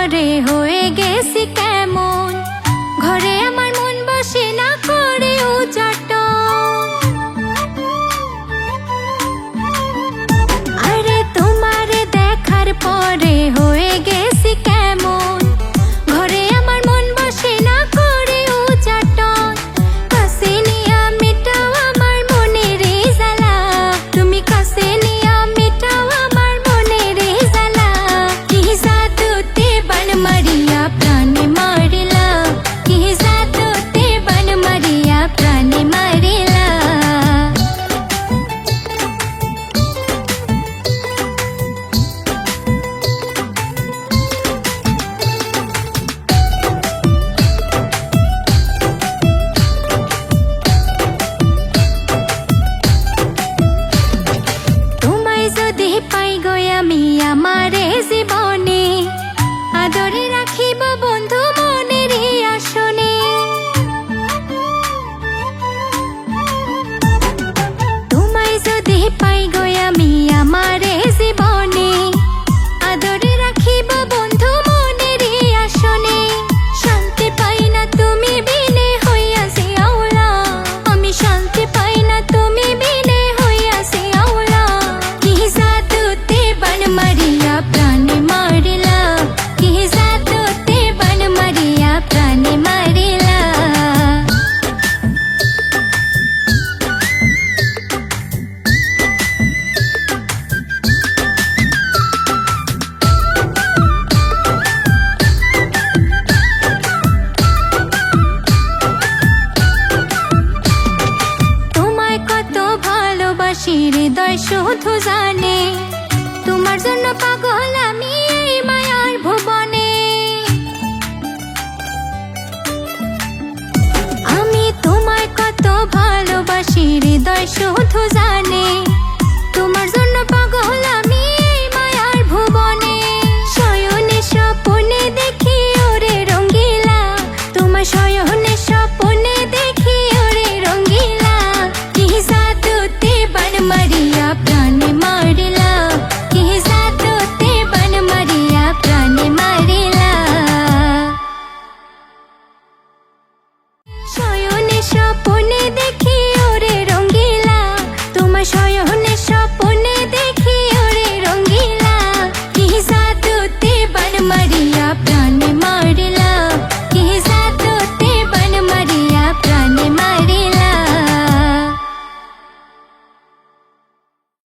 পরে হয়ে গেছি কেমন, ঘরে আমার মন বসে না করে উচাটন। আরে তোমারে দেখার পরে হয়ে গেছি কেমন, ঘরে আমার মন বসে না করে উচাটন। কাছে নিয়া মেটাও আমার মনের জ্বালা, তুমি কাছে নিয়া মেটাও আমার মনের জ্বালা। কি জাদুতে বান মারিয়া প্রাণে মারিলা, কি জাদুতে বান মারিয়া প্রাণে মারিলা। তোমায় যদি পাই গো আমি আমারে জীবনে, আদরে রাখিব বন্ধু মনের আসনে। তোমায় যদি পাই গো আমি আমারে জীবনে, আদরে রাখিব বন্ধু মনের আসনে। শান্তি পাই না তুমি বিনে হইয়াছি আওলা, আমি শান্তি পাই না তুমি বিনে হইয়াছি আওলা। কি জাদুতে বান মারিয়া প্রাণে মারিলা, কি জাদুতে বান মারিয়া প্রাণে মারিলা। তোমায় কত ভালোবাসি হৃদয় শুধু জানে, তোমার জন্য পাগল আমি এই মায়ার ভুবনে। আমি তোমায় কত ভালোবাসি হৃদয় শুধু জানে,